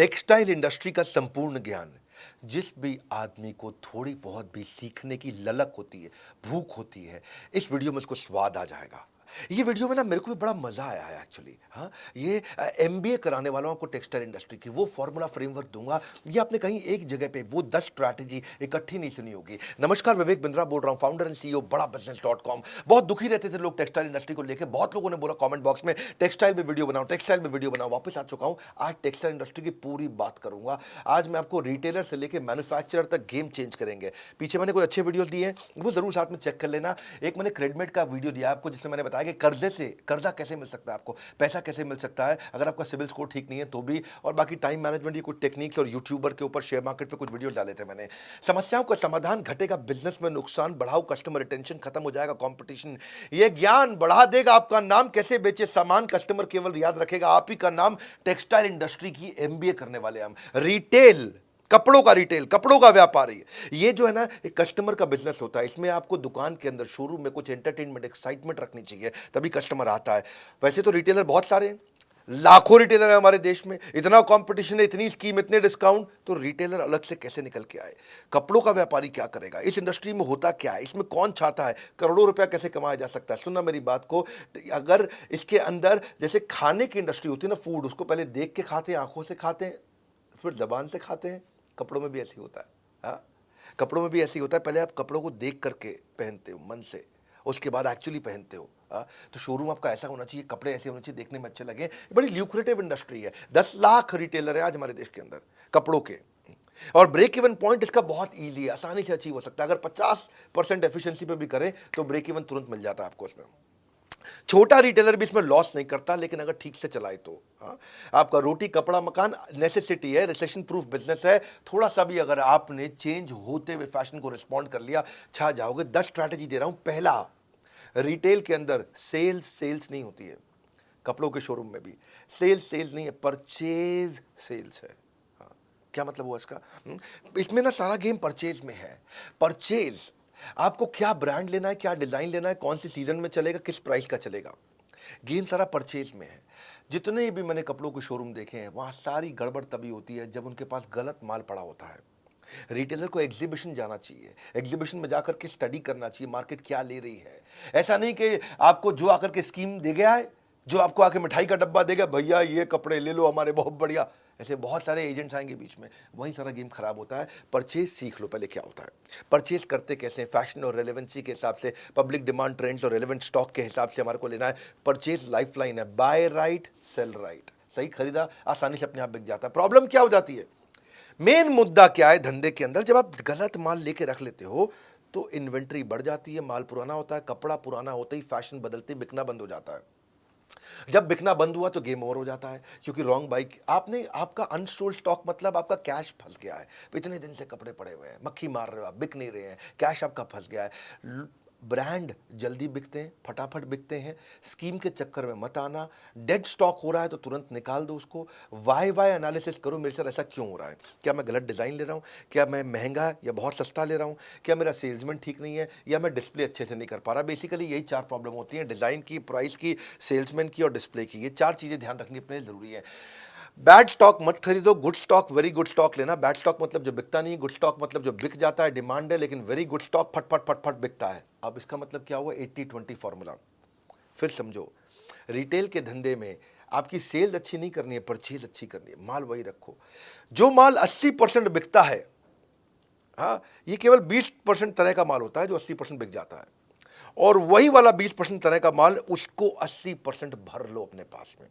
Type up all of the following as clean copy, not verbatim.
Textile industry का संपूर्ण ज्ञान जिस भी आदमी को थोड़ी बहुत भी सीखने की ललक होती है, भूख होती है, इस वीडियो में उसको स्वाद आ जाएगा। ये वीडियो में ना मेरे को भी बड़ा मजा आया है एक्चुअली। हाँ, ये एमबीए कराने वालों को टेक्सटाइल इंडस्ट्री की वो फॉर्मूला फ्रेमवर्क दूंगा। ये आपने कहीं एक जगह पे वो 10 स्ट्रैटेजी इकट्ठी नहीं सुनी होगी। नमस्कार, विवेक बिंद्रा बोल रहा हूँ, फाउंडर एंड सीईओ बड़ा बिजनेस.com। बहुत दुखी रहते थे लोग टेक्सटाइल इंडस्ट्री को लेकर। बहुत लोगों ने बोला कमेंट बॉक्स में टेक्सटाइल पे वीडियो बनाओ, टेक्सटाइल पे वीडियो बनाओ। वापस आ चुका हूँ। आज टेक्सटाइल इंडस्ट्री की पूरी बात करूंगा। आज मैं आपको रिटेलर से लेकर मैन्युफैक्चरर तक गेम चेंज करेंगे। पीछे मैंने कोई अच्छे वीडियो दिए हैं, वो जरूर साथ में चेक कर लेना। एक मैंने क्रेडिट का वीडियो दिया आपको जिसमें मैंने बताया कि कर्जे से कर्जा कैसे मिल सकता है, आपको पैसा कैसे मिल सकता है अगर आपका सिविल स्कोर ठीक नहीं है तो भी। और बाकी टाइम मैनेजमेंट की कुछ टेक्निक्स और यूट्यूबर के ऊपर शेयर मार्केट पे कुछ वीडियो डाले थे मैंने। समस्याओं का समाधान, घटेगा बिजनेस में नुकसान, बढ़ाओ कस्टमर रिटेंशन, खत्म हो जाएगा कंपटीशन। ये ज्ञान बढ़ा देगा आपका नाम, कैसे बेचे सामान कस्टमर केवल याद रखेगा आप ही का नाम। टेक्सटाइल इंडस्ट्री की एमबीए करने वाले हम। रिटेल, कपड़ों का रिटेल, कपड़ों का व्यापारी, ये जो है ना एक कस्टमर का बिजनेस होता है। इसमें आपको दुकान के अंदर शोरूम में कुछ एंटरटेनमेंट, एक्साइटमेंट रखनी चाहिए, तभी कस्टमर आता है। वैसे तो रिटेलर बहुत सारे हैं, लाखों रिटेलर है हमारे देश में, इतना कंपटीशन है, इतनी स्कीम, इतने डिस्काउंट, तो रिटेलर अलग से कैसे निकल के आए? कपड़ों का व्यापारी क्या करेगा? इस इंडस्ट्री में होता क्या है? इसमें कौन चाहता है? करोड़ों रुपया कैसे कमाया जा सकता है? सुनना मेरी बात को। अगर इसके अंदर जैसे खाने की इंडस्ट्री होती है ना, फूड, उसको पहले देख के खाते हैं, आंखों से खाते हैं, फिर जबान से खाते हैं। कपड़ों में भी ऐसे ही होता है। हाँ, कपड़ों में भी ऐसे ही होता है। पहले आप कपड़ों को देख करके पहनते हो मन से, उसके बाद एक्चुअली पहनते हो। हाँ, तो शोरूम आपका ऐसा होना चाहिए, कपड़े ऐसे होने चाहिए, देखने में अच्छे लगे। बड़ी ल्यूक्रेटिव इंडस्ट्री है। 10 लाख रिटेलर है आज हमारे देश के अंदर कपड़ों के। और ब्रेक इवन पॉइंट इसका बहुत ईजी है, आसानी से अचीव हो सकता है। अगर 50% एफिशिएंसी पे भी करें तो ब्रेक इवन तुरंत मिल जाता है आपको इसमें। छोटा रिटेलर भी इसमें लॉस नहीं करता, लेकिन अगर ठीक से चलाए तो। हाँ, आपका रोटी कपड़ा मकान नेसेसिटी है, रिसेशन प्रूफ बिजनेस है। थोड़ा सा भी अगर आपने चेंज होते हुए फैशन को रिस्पॉन्ड कर लिया, छा जाओगे। 10 स्ट्रैटेजी दे रहा हूं। पहला, रिटेल के अंदर सेल्स नहीं होती है। कपड़ों के शोरूम में भी सेल्स नहीं है, परचेज सेल्स है। हाँ, क्या मतलब हुआ इसका? इसमें ना सारा गेम परचेज में है। परचेज, आपको क्या ब्रांड लेना है, क्या डिजाइन लेना है, कौन सी सीजन में चलेगा, किस प्राइस का चलेगा, गेम सारा परचेज में है। जितने भी मैंने कपड़ों के शोरूम देखे हैं, वहां सारी गड़बड़ तभी होती है जब उनके पास गलत माल पड़ा होता है। रिटेलर को एग्जीबिशन जाना चाहिए, एग्जीबिशन में जाकर के स्टडी करना चाहिए मार्केट क्या ले रही है। ऐसा नहीं कि आपको जो आकर के स्कीम दे गया है, जो आपको आके मिठाई का डब्बा देगा, भैया ये कपड़े ले लो हमारे बहुत बढ़िया, ऐसे बहुत सारे एजेंट्स आएंगे बीच में, वहीं सारा गेम खराब होता है। परचेज सीख लो पहले क्या होता है, परचेज करते कैसे, फैशन और रेलेवेंसी के हिसाब से, पब्लिक डिमांड, ट्रेंड्स और रेलेवेंट स्टॉक के हिसाब से हमारे को लेना है। परचेज लाइफलाइन है, बाय राइट सेल राइट। सही खरीदा आसानी से अपने आप बिक जाता है। प्रॉब्लम क्या हो जाती है, मेन मुद्दा क्या है धंधे के अंदर, जब आप गलत माल लेके रख लेते हो तो इन्वेंट्री बढ़ जाती है, माल पुराना होता है, कपड़ा पुराना होता ही फैशन बदलते बिकना बंद हो जाता है। जब बिकना बंद हुआ तो गेम ओवर हो जाता है, क्योंकि रॉन्ग बाइक आपने, आपका अनस्टोल्ड स्टॉक मतलब आपका कैश फंस गया है। इतने दिन से कपड़े पड़े हुए हैं, मक्खी मार रहे हो आप, बिक नहीं रहे हैं, कैश आपका फंस गया है। ब्रांड जल्दी बिकते हैं, फटाफट बिकते हैं, स्कीम के चक्कर में मत आना। डेड स्टॉक हो रहा है तो तुरंत निकाल दो उसको। वाई एनालिसिस करो, मेरे साथ ऐसा क्यों हो रहा है, क्या मैं गलत डिज़ाइन ले रहा हूँ, क्या मैं महंगा या बहुत सस्ता ले रहा हूँ, क्या मेरा सेल्समैन ठीक नहीं है, या मैं डिस्प्ले अच्छे से नहीं कर पा रहा। बेसिकली यही 4 प्रॉब्लम होती हैं, डिज़ाइन की, प्राइस की, सेल्समैन की और डिस्प्ले की। ये 4 चीज़ें ध्यान रखनी अपने ज़रूरी है। बैड स्टॉक मत खरीदो, good stock, very good stock लेना। बैड स्टॉक मतलब जो बिकता नहीं, गुड स्टॉक मतलब जो बिक जाता है, डिमांड है, लेकिन वेरी गुड स्टॉक फट फट फट फट बिकता है। अब इसका मतलब क्या हुआ, 80-20 फॉर्मूला। फिर समझो, रिटेल के धंधे में आपकी सेल्स अच्छी नहीं करनी है, परचेज अच्छी करनी है। माल वही रखो। जो माल 80% बिकता है, हाँ, ये केवल 20% तरह का माल होता है जो 80% बिक जाता है। और वही वाला 20% तरह का माल, उसको 80% भर लो अपने पास में।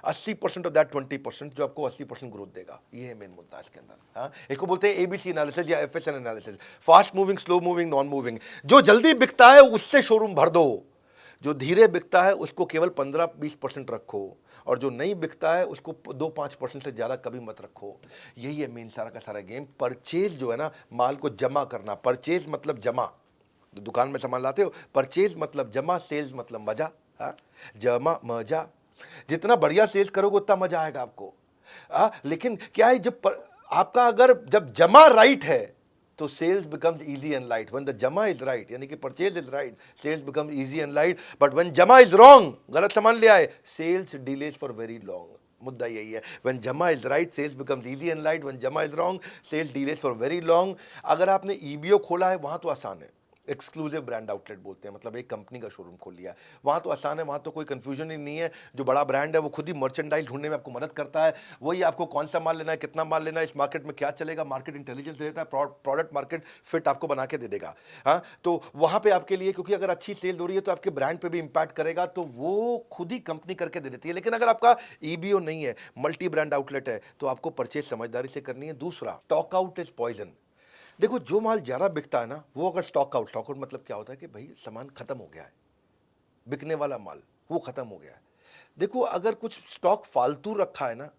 80% ऑफ दैट 20% जो आपको 80% ग्रोथ देगा। ये है मेन मुद्दा इसके अंदर। हाँ, इसको बोलते हैं एबीसी एनालिसिस या एफएसएन analysis, fast moving, slow moving, non moving. जो जल्दी बिकता है उससे शोरूम भर दो, जो धीरे बिकता है उसको केवल 15-20% रखो, और जो नहीं बिकता है उसको 2-5% से ज़्यादा कभी मत रखो। यही है मेन सारा का सारा गेम। परचेज जो है ना, माल को जमा करना। परचेज मतलब जमा, दुकान में सामान लाते हो, परचेज मतलब जमा, सेल्स मतलब मजा। हाँ, जमा मजा, जितना बढ़िया सेल्स करोगे उतना मजा आएगा आपको। लेकिन क्या है, आपका अगर जब जमा राइट है तो sales becomes easy and light. When the जमा इज राइट, यानी कि purchase is right, sales becomes easy and light. But when जमा इज रॉन्ग, गलत सामान ले आए, sales delays for very long. मुद्दा यही है। व्हेन जमा is right sales becomes easy and light, when जमा is wrong sales delays for very long. अगर आपने ईबीओ खोला है वहां तो आसान है, एक्सक्लूसिव ब्रांड आउटलेट बोलते हैं, मतलब एक कंपनी का शोरूम खोल लिया है, वहाँ तो आसान है, वहाँ तो कोई कंफ्यूजन ही नहीं है। जो बड़ा ब्रांड है वो खुद ही मर्चेंडाइज ढूंढने में आपको मदद करता है, वही आपको कौन सा माल लेना है, कितना माल लेना है, इस मार्केट में क्या चलेगा, मार्केट इंटेलिजेंस देता है, प्रोडक्ट मार्केट फिट आपको बना के दे देगा। हाँ, तो वहाँ पे आपके लिए, क्योंकि अगर अच्छी सेल हो रही है तो आपके ब्रांड पे भी इंपैक्ट करेगा, तो वो खुद ही कंपनी करके दे देती है। लेकिन अगर आपका ईबीओ नहीं है, मल्टी ब्रांड आउटलेट है, तो आपको परचेज समझदारी से करनी है। दूसरा, स्टॉक आउट इज पॉइजन। देखो, जो माल ज़्यादा बिकता है ना, वो अगर स्टॉक आउट मतलब क्या होता है कि भाई सामान खत्म हो गया है, बिकने वाला माल वो खत्म हो गया है। देखो, अगर कुछ स्टॉक फालतू रखा है ना,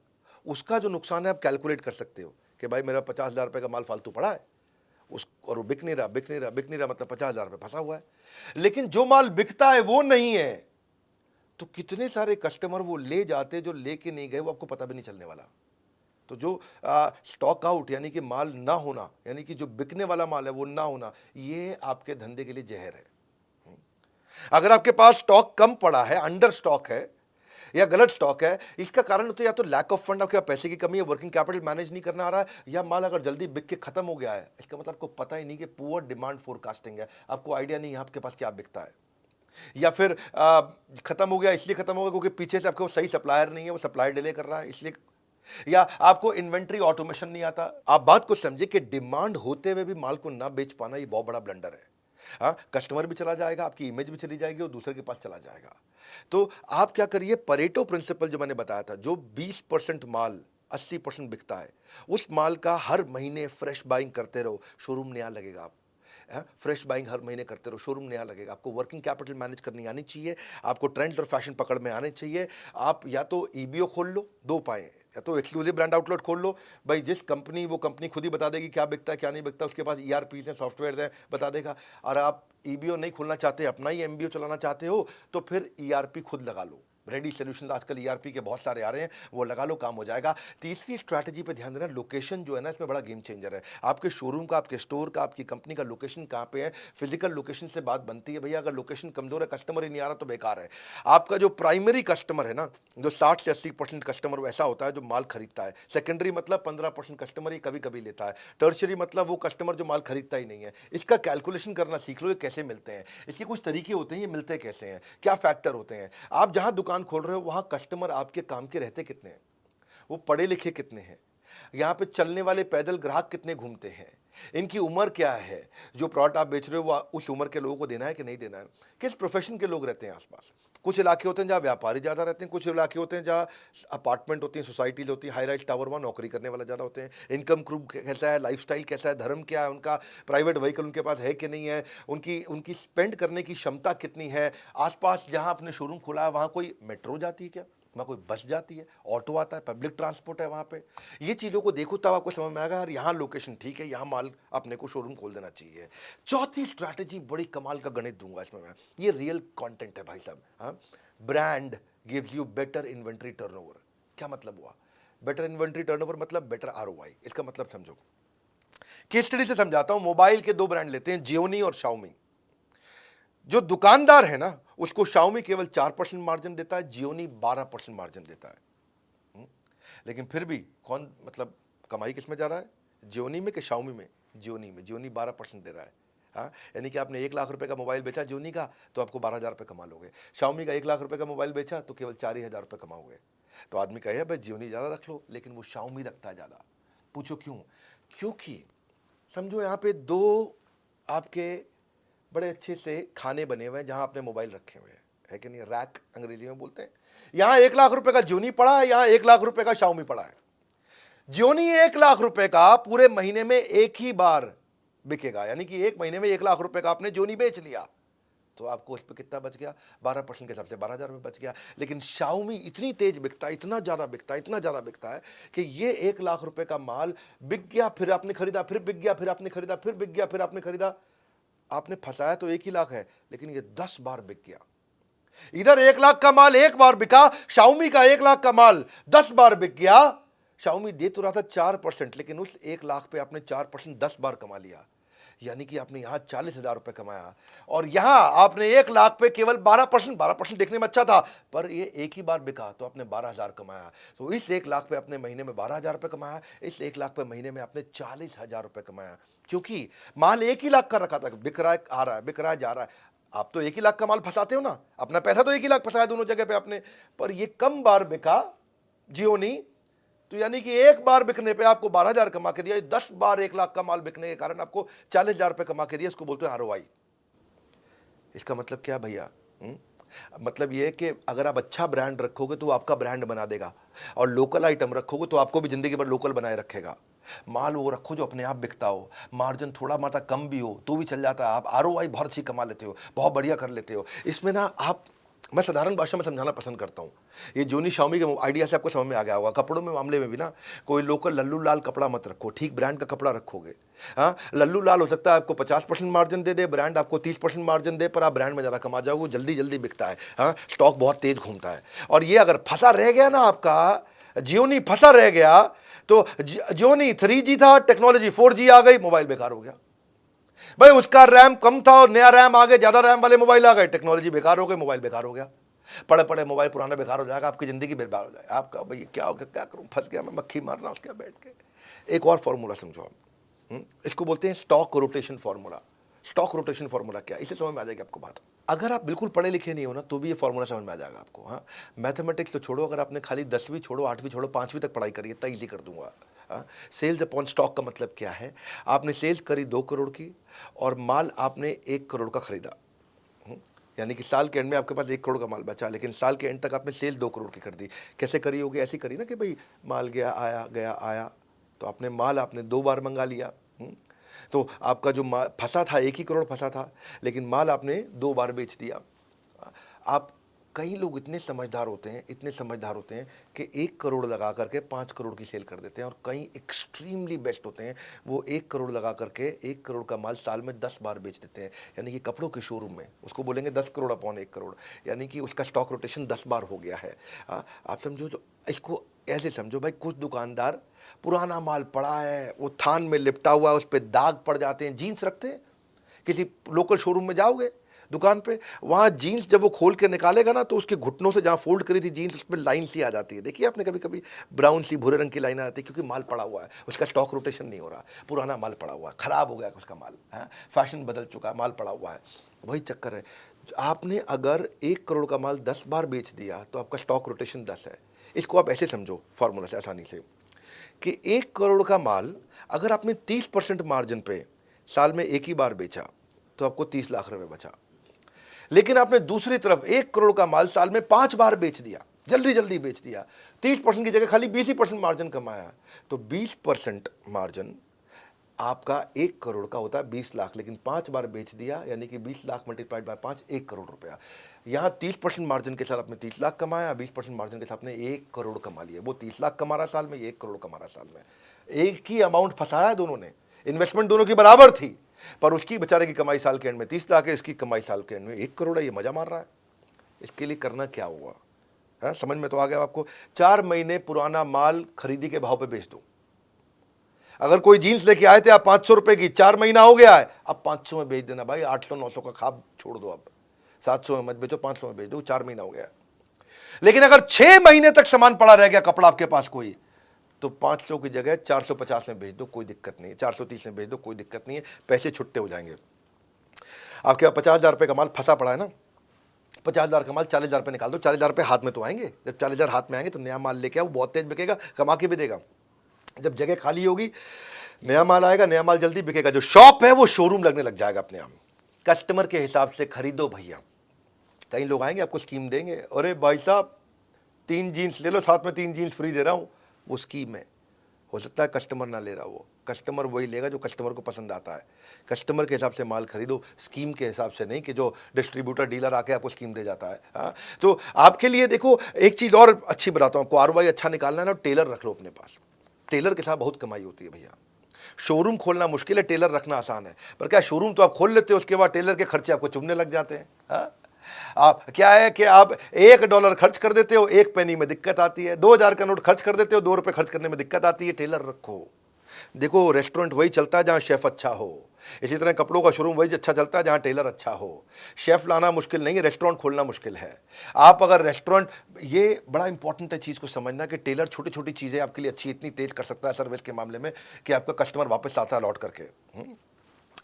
उसका जो नुकसान है आप कैलकुलेट कर सकते हो कि भाई मेरा 50,000 रुपये का माल फालतू पड़ा है, उस और वो बिक नहीं रहा, बिक नहीं रहा, बिक नहीं रहा, मतलब 50,000 रुपये फंसा हुआ है। लेकिन जो माल बिकता है वो नहीं है, तो कितने सारे कस्टमर वो ले जाते जो लेके नहीं गए, वो आपको पता भी नहीं चलने वाला। तो जो स्टॉक आउट यानी कि माल ना होना, यानी कि जो बिकने वाला माल है वो ना होना, ये आपके धंधे के लिए जहर है। अगर आपके पास स्टॉक कम पड़ा है, अंडर स्टॉक है या गलत स्टॉक है, इसका कारण तो या तो लैक ऑफ फंड, आपके पैसे की कमी है, वर्किंग कैपिटल मैनेज नहीं करना आ रहा है, या माल अगर जल्दी बिक के खत्म हो गया है, इसका मतलब आपको पता ही नहीं कि पुअर डिमांड फोरकास्टिंग है, आपको आइडिया नहीं है आपके पास क्या बिकता है। या फिर खत्म हो गया, इसलिए खत्म हो गया क्योंकि पीछे से आपको सही सप्लायर नहीं है, वो सप्लाई डिले कर रहा है इसलिए, या आपको इन्वेंट्री ऑटोमेशन नहीं आता। आप बात को समझे कि डिमांड होते हुए भी माल को ना बेच पाना, ये बहुत बड़ा ब्लंडर है। हाँ, कस्टमर भी चला जाएगा, आपकी इमेज भी चली जाएगी और दूसरे के पास चला जाएगा। तो आप क्या करिए, परेटो प्रिंसिपल जो मैंने बताया था, जो 20% माल 80% बिकता है, उस माल का हर महीने फ्रेश बाइंग करते रहो, शोरूम नया लगेगा। आप फ्रेश बाइंग हर महीने करते रहो, शोरूम नया लगेगा। आपको वर्किंग कैपिटल मैनेज करनी आनी चाहिए, आपको ट्रेंड और फैशन पकड़ में आने चाहिए। आप या तो ईबीओ खोल लो, दो पाए, या तो एक्सक्लूसिव ब्रांड आउटलेट खोल लो, भाई जिस कंपनी, वो कंपनी खुद ही बता देगी क्या बिकता है क्या नहीं बिकता, उसके पास ईआरपीज हैं, सॉफ्टवेयर हैं, बता देगा। और आप ईबीओ नहीं खोलना चाहते, अपना ही एमबीओ चलाना चाहते हो, तो फिर ईआरपी खुद लगा लो। रेडी सोल्यूशन आजकल ईआरपी के बहुत सारे आ रहे हैं, वो लगा लो, काम हो जाएगा। तीसरी स्ट्रैटेजी पे ध्यान देना, लोकेशन जो है ना, इसमें बड़ा गेम चेंजर है। आपके शोरूम का, आपके स्टोर का, आपकी कंपनी का लोकेशन कहाँ पे है, फिजिकल लोकेशन से बात बनती है। भैया अगर लोकेशन कमजोर है, कस्टमर ही नहीं आ रहा, तो बेकार है। आपका जो प्राइमरी कस्टमर है ना, जो 60 से 80% कस्टमर वो ऐसा होता है जो माल खरीदता है। सेकेंडरी मतलब 15% कस्टमर ही कभी कभी लेता है। टर्शरी मतलब वो कस्टमर जो माल खरीदता ही नहीं है। इसका कैलकुलेशन करना सीख लो, ये कैसे मिलते हैं, इसके कुछ तरीके होते हैं, ये मिलते कैसे हैं, क्या फैक्टर होते हैं। आप जहां दुकान खोल रहे हो वहां कस्टमर आपके काम के रहते कितने हैं, वो पढ़े लिखे कितने हैं, यहाँ पे चलने वाले पैदल ग्राहक कितने घूमते हैं, इनकी उम्र क्या है, जो प्रोडक्ट आप बेच रहे हो वो उस उम्र के लोगों को देना है कि नहीं देना है, किस प्रोफेशन के लोग रहते हैं आसपास। कुछ इलाके होते हैं जहाँ व्यापारी ज़्यादा रहते हैं, कुछ इलाके होते हैं जहाँ अपार्टमेंट होती हैं, सोसाइटीज़ होती हैं, हाई राइज टावर, वहाँ नौकरी करने वाले ज़्यादा होते हैं। इनकम ग्रुप कैसा है, लाइफस्टाइल कैसा है, धर्म क्या है उनका, प्राइवेट व्हीकल उनके पास है कि नहीं है, उनकी उनकी स्पेंड करने की क्षमता कितनी है। आसपास जहाँ आपने शोरूम खोला है वहाँ कोई मेट्रो जाती है क्या, वहाँ कोई बस जाती है, ऑटो आता है, पब्लिक ट्रांसपोर्ट है वहाँ पे। ये चीज़ों को देखो तब आपको समझ में आएगा यार, यहाँ लोकेशन ठीक है, यहाँ माल अपने को शोरूम खोल देना चाहिए। चौथी स्ट्रैटेजी बड़ी कमाल का गणित दूंगा इसमें मैं, ये रियल कंटेंट है भाई साहब। हाँ, brand gives you better inventory turnover. क्या मतलब हुआ बेटर इन्वेंट्री टर्नओवर, मतलब बेटर आरओआई। इसका मतलब समझो, केस स्टडी से समझाता हूं। मोबाइल के दो ब्रांड लेते हैं, जियोनी और शाओमी। जो दुकानदार है ना, उसको शाओमी केवल 4% मार्जिन देता है, जियोनी 12% मार्जिन देता है। लेकिन फिर भी कौन, मतलब कमाई किस में जा रहा है, जियोनी में कि शाओमी में, जियोनी में। जियोनी 12% दे रहा है। हाँ, यानी कि आपने 1 लाख रुपए का मोबाइल बेचा जियोनी का, तो आपको 12,000 रुपये कमा लोगे। शाओमी का 1 लाख रुपए का मोबाइल बेचा तो केवल 4,000 रुपये कमाओगे। तो आदमी कहे भाई जियोनी ज़्यादा रख लो, लेकिन वो शाओमी रखता है ज़्यादा। पूछो क्यों, क्योंकि समझो यहाँ पे दो आपके बड़े अच्छे से खाने बने हुए हैं जहां आपने मोबाइल रखे हुए हैं, है कि नहीं, रैक अंग्रेजी में बोलते हैं। यहां 1 लाख रुपए का जियोनी पड़ा है, यहां 1 लाख रुपए का शाओमी पड़ा है। जियोनी 1 लाख रुपए का पूरे महीने में एक ही बार बिकेगा, यानी कि एक महीने में 1 लाख रुपए का आपने जियोनी बेच लिया, तो आपको उस पर कितना बच गया, 12% के हिसाब से 12,000 रुपये बच गया। लेकिन शाओमी इतनी तेज बिकता है, इतना ज़्यादा बिकता है, इतना ज़्यादा बिकता है कि ये 1 लाख रुपए का माल बिक गया, फिर आपने खरीदा, फिर बिक गया, फिर आपने खरीदा, फिर बिक गया, फिर आपने खरीदा। आपने फंसाया तो 1 ही लाख है, लेकिन ये 10 बार बिक गया। इधर 1 लाख का माल एक बार बिका, शाओमी का 1 लाख का माल 10 बार बिक गया। शाओमी दे तो रहा था 4%, लेकिन उस 1 लाख पे आपने 4% 10 बार कमा लिया। यानी कि आपने यहाँ 40,000 रुपये कमाया और यहाँ आपने 1 लाख पे केवल 12% देखने में अच्छा था, पर ये एक ही बार बिका तो आपने 12,000 कमाया। तो इस 1 लाख पे अपने महीने में 12,000 रुपये कमाया, इस 1 लाख पे महीने में आपने 40,000 रुपये कमाया, क्योंकि माल 1 ही लाख का रखा था, बिक रहा है, आ रहा है, बिक रहा है, जा रहा है। आप तो 1 ही लाख का माल फंसाते हो ना, अपना पैसा तो 1 ही लाख फंसाया दोनों जगह पे आपने, पर ये कम बार बिका जियोनी, तो यानी कि 1 बार बिकने पे आपको 12,000 कमा के दिया, 10 बार 1 लाख का माल बिकने के कारण आपको 40,000 रुपये कमा के दिया, इसको बोलते हैं आरओआई। इसका मतलब क्या भैया? मतलब ये है कि अगर आप अच्छा ब्रांड रखोगे तो वो आपका ब्रांड बना देगा, और लोकल आइटम रखोगे तो आपको भी जिंदगी भर लोकल बनाए रखेगा। माल वो रखो जो अपने आप बिकता हो, मार्जिन थोड़ा माटा कम भी हो तो भी चल जाता है, आप आरओआई बहुत अच्छी कमा लेते हो, बहुत बढ़िया कर लेते हो। इसमें ना आप, मैं साधारण भाषा में समझाना पसंद करता हूँ। ये जोनी शाओमी के आइडिया से आपको समझ में आ गया होगा। कपड़ों में मामले में भी ना, कोई लोकल लल्लू लाल कपड़ा मत रखो, ठीक ब्रांड का कपड़ा रखोगे। हाँ, लल्लू लाल हो सकता है आपको 50% मार्जिन दे दे, ब्रांड आपको 30% मार्जिन दे, पर आप ब्रांड में ज़्यादा कमा जाओगे, जल्दी जल्दी बिकता है। हाँ, स्टॉक बहुत तेज घूमता है। और ये अगर फंसा रह गया ना आपका, जियोनी फंसा रह गया, तो जियोनी 3G था, टेक्नोलॉजी 4G आ गई, मोबाइल बेकार हो गया। भाई उसका रैम कम था और नया रैम आ गए, ज्यादा रैम वाले मोबाइल आ गए, टेक्नोलॉजी बेकार हो गई, मोबाइल बेकार हो गया। पड़े पड़े मोबाइल पुराना बेकार हो जाएगा, आपकी जिंदगी बेकार हो जाएगा। आपका भाई क्या हो गया, क्या करूं, फंस गया मैं, मक्खी मार रहा हूं उसके बैठ के। एक और फॉर्मूला समझो आप, इसको बोलते हैं stock rotation formula. Stock rotation formula क्या है, इसे समझ में आ जाएगी आपको बात। अगर आप बिल्कुल पढ़े लिखे नहीं हो ना, तो भी ये फॉर्मूला समझ में आ जाएगा आपको। हाँ, मैथमेटिक्स तो छोड़ो, अगर आपने खाली 10वीं छोड़ो, 8वीं छोड़ो, 5वीं तक पढ़ाई करिए, इतना ईजी कर दूंगा। सेल्स अपॉन स्टॉक का मतलब क्या है? आपने सेल्स करी 2 करोड़ की और माल आपने 1 करोड़ का खरीदा, यानी कि साल के एंड में आपके पास 1 करोड़ का माल बचा, लेकिन साल के एंड तक आपने सेल 2 करोड़ की कर दी। कैसे करी होगी? ऐसी करी ना कि भाई माल गया आया, गया आया, तो आपने माल आपने 2 बार मंगा लिया। तो आपका जो माल फंसा था, 1 ही करोड़ फंसा था, लेकिन माल आपने 2 बार बेच दिया। आप, कई लोग इतने समझदार होते हैं, इतने समझदार होते हैं कि 1 करोड़ लगा करके 5 करोड़ की सेल कर देते हैं, और कई एक्सट्रीमली बेस्ट होते हैं, वो 1 करोड़ लगा करके 1 करोड़ का माल साल में 10 बार बेच देते हैं। यानी कि कपड़ों के शोरूम में उसको बोलेंगे 10 करोड़ अपॉन 1 करोड़, यानी कि उसका स्टॉक रोटेशन 10 बार हो गया है। आप समझो, जो इसको ऐसे समझो भाई, कुछ दुकानदार पुराना माल पड़ा है, वो थान में लिपटा हुआ है, उस पर दाग पड़ जाते हैं, जीन्स रखते हैं, किसी लोकल शोरूम में जाओगे दुकान पे, वहाँ जीन्स जब वो खोल के निकालेगा ना, तो उसके घुटनों से जहाँ फोल्ड करी थी जीन्स, उस पर लाइन सी आ जाती है। देखिए आपने कभी कभी ब्राउन सी भूरे रंग की लाइन आ जाती है, क्योंकि माल पड़ा हुआ है, उसका स्टॉक रोटेशन नहीं हो रहा, पुराना माल पड़ा हुआ है, खराब हो गया उसका माल, है, फैशन बदल चुका है, माल पड़ा हुआ है। वही चक्कर है। आपने अगर 1 करोड़ का माल 10 बार बेच दिया तो आपका स्टॉक रोटेशन 10 है। इसको आप ऐसे समझो फॉर्मूला से आसानी से, कि 1 करोड़ का माल अगर आपने 30% मार्जिन पे साल में 1 ही बार बेचा तो आपको 30 लाख रुपए बचा। लेकिन आपने दूसरी तरफ 1 करोड़ का माल साल में 5 बार बेच दिया, जल्दी जल्दी बेच दिया, 30% की जगह खाली 20% मार्जिन कमाया, तो 20% मार्जिन आपका 1 करोड़ का होता है 20 लाख, लेकिन 5 बार बेच दिया, यानी कि 20 लाख मल्टीप्लाइड बाय 5, 1 करोड़ रुपया। यहाँ 30% मार्जिन के साथ आपने 30 लाख कमाया, 20% मार्जिन के साथ आपने 1 करोड़ कमा लिया। वो 30 लाख कमा रहा साल में, 1 करोड़ कमा रहा साल में। एक ही अमाउंट फंसाया दोनों ने, इन्वेस्टमेंट दोनों की बराबर थी, पर उसकी बेचारे की कमाई साल के एंड में 30 लाख है, इसकी कमाई साल के एंड में 1 करोड़ है। ये मजा मार रहा है। इसके लिए करना क्या हुआ है, समझ में तो आ गया आपको? 4 महीने पुराना माल खरीदी के भाव पे बेच दो। अगर कोई जीन्स लेके आए थे आप 500 रुपए की, 4 महीना हो गया है, अब 500 में बेच देना भाई। 800 900 का खाब छोड़ दो, अब 700 में मत बेचो, 500 में बेच दो, 4 महीना हो गया। लेकिन अगर 6 महीने तक सामान पड़ा रह गया कपड़ा आपके पास कोई, तो 500 की जगह 450 में बेच दो, कोई दिक्कत नहीं है। 430 में बेच दो, कोई दिक्कत नहीं है, पैसे छुट्टे हो जाएंगे। आपके 50,000 रुपये का माल फंसा पड़ा है ना, 50,000 का माल 40,000 रुपये निकाल दो, 40,000 रुपये हाथ में तो आएंगे। जब 40,000 हाथ में आएंगे तो नया माल लेके आओ, बहुत तेज बिकेगा, कमा के भी देगा। जब जगह खाली होगी, नया माल आएगा, नया माल जल्दी बिकेगा, जो शॉप है वो शोरूम लगने लग जाएगा अपने आप। कस्टमर के हिसाब से खरीदो भैया। कई लोग आएंगे आपको स्कीम देंगे, अरे भाई साहब 3 जीन्स ले लो, साथ में 3 जीन्स फ्री दे रहा हूँ, वो स्कीम है। हो सकता है कस्टमर ना ले रहा, वो कस्टमर वही लेगा जो कस्टमर को पसंद आता है। कस्टमर के हिसाब से माल खरीदो, स्कीम के हिसाब से नहीं कि जो डिस्ट्रीब्यूटर डीलर आके आपको स्कीम दे जाता है। हाँ, तो आपके लिए देखो एक चीज़ और अच्छी बताता हूँ, आपको आरओआई अच्छा निकालना है ना, टेलर रख लो अपने पास। टेलर के साथ बहुत कमाई होती है भैया। शोरूम खोलना मुश्किल है, टेलर रखना आसान है। पर क्या शोरूम तो आप खोल लेते हो, उसके बाद टेलर के खर्चे आपको चुभने लग जाते हैं। हाँ, आप क्या है कि आप $1 खर्च कर देते हो, 1 पेनी में दिक्कत आती है। 2,000 का नोट खर्च कर देते हो, 2 रुपए खर्च करने में दिक्कत आती है। टेलर रखो। देखो रेस्टोरेंट वही चलता है जहां शेफ अच्छा हो, इसी तरह कपड़ों का शोरूम वही अच्छा चलता है जहां टेलर अच्छा हो। शेफ लाना मुश्किल नहीं है, रेस्टोरेंट खोलना मुश्किल है। आप अगर रेस्टोरेंट, ये बड़ा इंपॉर्टेंट है चीज़ को समझना कि टेलर छोटी छोटी चीज़ें आपके लिए अच्छी इतनी तेज कर सकता है सर्विस के मामले में कि आपका कस्टमर वापस आता है लौट करके।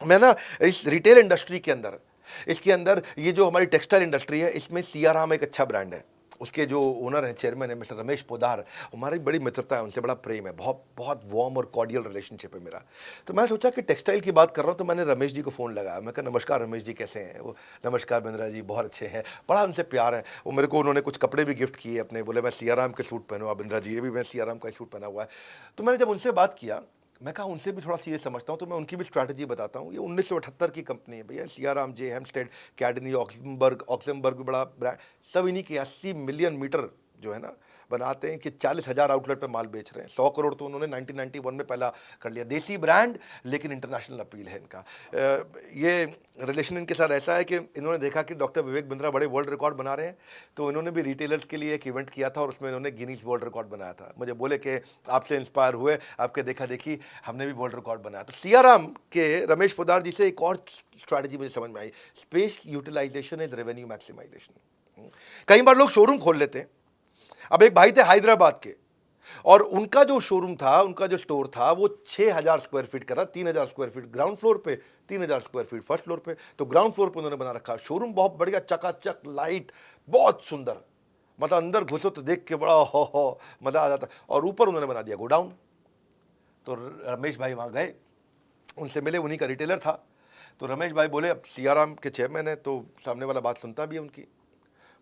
मैं ना इस रिटेल इंडस्ट्री के अंदर, इसके अंदर ये जो हमारी टेक्सटाइल इंडस्ट्री है, इसमें सियाराम एक अच्छा ब्रांड है। उसके जो ओनर हैं, चेयरमैन है मिस्टर रमेश पोदार, हमारी बड़ी मित्रता है उनसे, बड़ा प्रेम है, बहुत बहुत वार्म और कॉर्डियल रिलेशनशिप है मेरा। तो मैं सोचा कि टेक्सटाइल की बात कर रहा हूँ, तो मैंने रमेश जी को फ़ोन लगाया। मैं कहा नमस्कार रमेश जी, कैसे हैं? वो नमस्कार बिंद्रा जी, बहुत अच्छे हैं, बड़ा उनसे प्यार है। वो मेरे को उन्होंने कुछ कपड़े भी गिफ्ट किए अपने, बोले मैं सियाराम के सूट पहनूँ। बिंद्रा जी, ये भी मैं सियाराम का सूट पहना हुआ है। तो मैंने जब उनसे बात किया, मैं कहा उनसे भी थोड़ा चीज़ें समझता हूँ, तो मैं उनकी भी स्ट्रैटेजी बताता हूँ। ये 1978 की कंपनी है भैया, सियाराम, जे हेम्स्टेड, कैडनी, ऑक्समबर्ग भी बड़ा ब्रांड, सब इन्हीं के 80 मिलियन मीटर जो है ना बनाते हैं, कि 40,000 आउटलेट पे माल बेच रहे हैं। 100 करोड़ तो उन्होंने 1991 में पहला कर लिया। देसी ब्रांड, लेकिन इंटरनेशनल अपील है इनका। ये रिलेशन इनके साथ ऐसा है कि इन्होंने देखा कि डॉक्टर विवेक बिंद्रा बड़े वर्ल्ड रिकॉर्ड बना रहे हैं, तो इन्होंने भी रिटेलर्स के लिए एक इवेंट किया था और उसमें इन्होंने गिनीज वर्ल्ड रिकॉर्ड बनाया था। मुझे बोले कि आपसे इंस्पायर हुए, आपके देखा देखी हमने भी वर्ल्ड रिकॉर्ड बनाया। तो सियाराम के रमेश पोदार जी से एक और स्ट्रैटेजी मुझे समझ में आई, space utilisation is revenue maximisation. कई बार लोग शोरूम खोल लेते हैं। अब एक भाई थे हैदराबाद के, और उनका जो शोरूम था, उनका जो स्टोर था, वो 6,000 स्क्वायर फीट का था। 3,000 स्क्वायर फीट ग्राउंड फ्लोर पे, 3,000 स्क्वायर फीट फर्स्ट फ्लोर पे। तो ग्राउंड फ्लोर पे उन्होंने बना रखा शोरूम, बहुत बढ़िया, चकाचक, लाइट, बहुत सुंदर, मतलब अंदर घुसो तो देख के बड़ा हो मजा आ जाता। और ऊपर उन्होंने बना दिया गोडाउन। तो रमेश भाई वहां गए, उनसे मिले, उन्हीं का रिटेलर था। तो रमेश भाई बोले, अब सियाराम के चेयरमैन है तो सामने वाला बात सुनता भी है उनकी।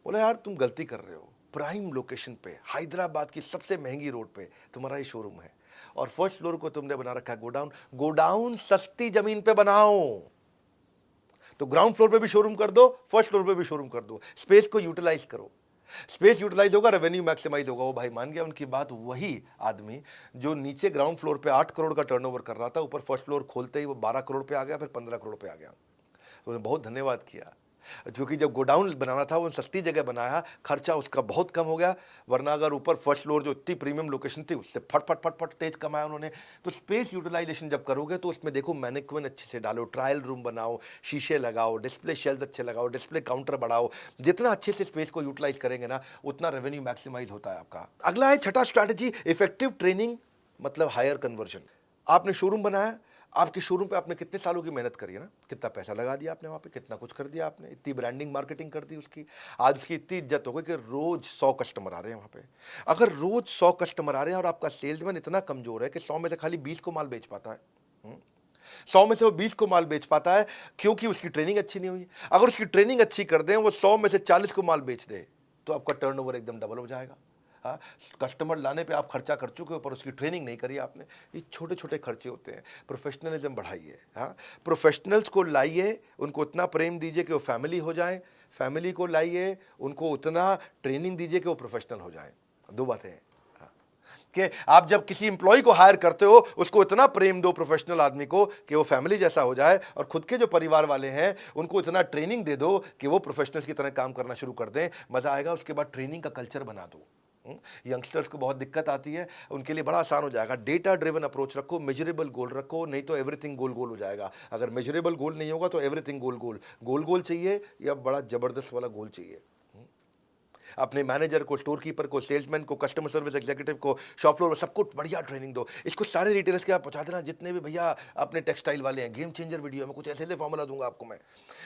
बोले यार तुम गलती कर रहे हो, प्राइम लोकेशन पे, हैदराबाद की सबसे महंगी रोड पे तुम्हारा ही शोरूम है, और फर्स्ट फ्लोर को तुमने बना रखा है गोडाउन। गोडाउन सस्ती जमीन पे बनाओ, तो ग्राउंड फ्लोर पे भी शोरूम कर दो, फर्स्ट फ्लोर पे भी शोरूम कर दो, स्पेस को यूटिलाइज करो। स्पेस यूटिलाइज होगा, रेवेन्यू मैक्सिमाइज होगा। वो भाई मान गया उनकी बात। वही आदमी जो नीचे ग्राउंड फ्लोर पे 8 करोड़ का टर्नओवर कर रहा था, ऊपर फर्स्ट फ्लोर खोलते ही वो 12 करोड़ पे आ गया, फिर 15 करोड़ पे आ गया। तो उन्हें बहुत धन्यवाद किया, क्योंकि जब गोडाउन बनाना था वो सस्ती जगह बनाया, खर्चा उसका बहुत कम हो गया। वरना अगर ऊपर फर्स्ट फ्लोर जो इतनी प्रीमियम लोकेशन थी, उससे फट फट फट फट तेज कमाया उन्होंने। तो स्पेस यूटिलाइजेशन जब करोगे तो उसमें देखो मैनेक्विन अच्छे से डालो, ट्रायल रूम बनाओ, शीशे लगाओ, डिस्प्ले शेल्फ अच्छे लगाओ, डिस्प्ले काउंटर बढ़ाओ। जितना अच्छे से स्पेस को यूटिलाइज करेंगे ना, उतना रेवेन्यू मैक्सिमाइज होता है आपका। अगला है छठा स्ट्रैटेजी, इफेक्टिव ट्रेनिंग, मतलब हायर कन्वर्जन। आपने शोरूम बनाया, आपके शोरूम पे आपने कितने सालों की मेहनत करी है ना, कितना पैसा लगा दिया आपने वहाँ पे, कितना कुछ कर दिया आपने, इतनी ब्रांडिंग मार्केटिंग कर दी उसकी। आज उसकी इतनी इज्जत हो गई कि रोज 100 कस्टमर आ रहे हैं वहाँ पे। अगर रोज 100 कस्टमर आ रहे हैं और आपका सेल्समैन इतना कमजोर है कि 100 में से खाली 20 को माल बेच पाता है, 100 में से वो 20 को माल बेच पाता है, क्योंकि उसकी ट्रेनिंग अच्छी नहीं हुई। अगर उसकी ट्रेनिंग अच्छी कर दें, वो 100 में से 40 को माल बेच दे, तो आपका टर्नओवर एकदम डबल हो जाएगा। हाँ, कस्टमर लाने पे आप खर्चा कर चुके हो, पर उसकी ट्रेनिंग नहीं करी आपने। ये छोटे छोटे खर्चे होते हैं। प्रोफेशनलिज्म बढ़ाइए। हाँ, प्रोफेशनल्स को लाइए, उनको उतना प्रेम दीजिए कि वो फैमिली हो जाए। फैमिली को लाइए, उनको उतना ट्रेनिंग दीजिए कि वो प्रोफेशनल हो जाए। दो बातें हैं कि आप जब किसी एम्प्लॉय को हायर करते हो, उसको इतना प्रेम दो प्रोफेशनल आदमी को कि वो फैमिली जैसा हो जाए, और खुद के जो परिवार वाले हैं उनको इतना ट्रेनिंग दे दो कि वो प्रोफेशनल्स की तरह काम करना शुरू कर दें। मजा आएगा। उसके बाद ट्रेनिंग का कल्चर बना दो। यंगस्टर्स को बहुत दिक्कत आती है, उनके लिए बड़ा आसान हो जाएगा। डेटा ड्रिवन अप्रोच रखो, मेजरेबल गोल रखो, नहीं तो एवरीथिंग गोल गोल हो जाएगा। अगर मेजरेबल गोल नहीं होगा तो एवरीथिंग गोल गोल। गोल गोल चाहिए या बड़ा जबरदस्त वाला गोल चाहिए। अपने मैनेजर को, स्टोर कीपर को, सेल्समैन को, कस्टमर सर्विस एग्जीक्यूटिव को, शॉप फ्लोर में सबको बढ़िया ट्रेनिंग दो। इसको सारे रिटेलर्स के आप पहुंचा देना, जितने भी भैया अपने टेक्सटाइल वाले हैं। गेम चेंजर वीडियो में कुछ ऐसे ऐसे फॉर्मूला दूंगा आपको मैं।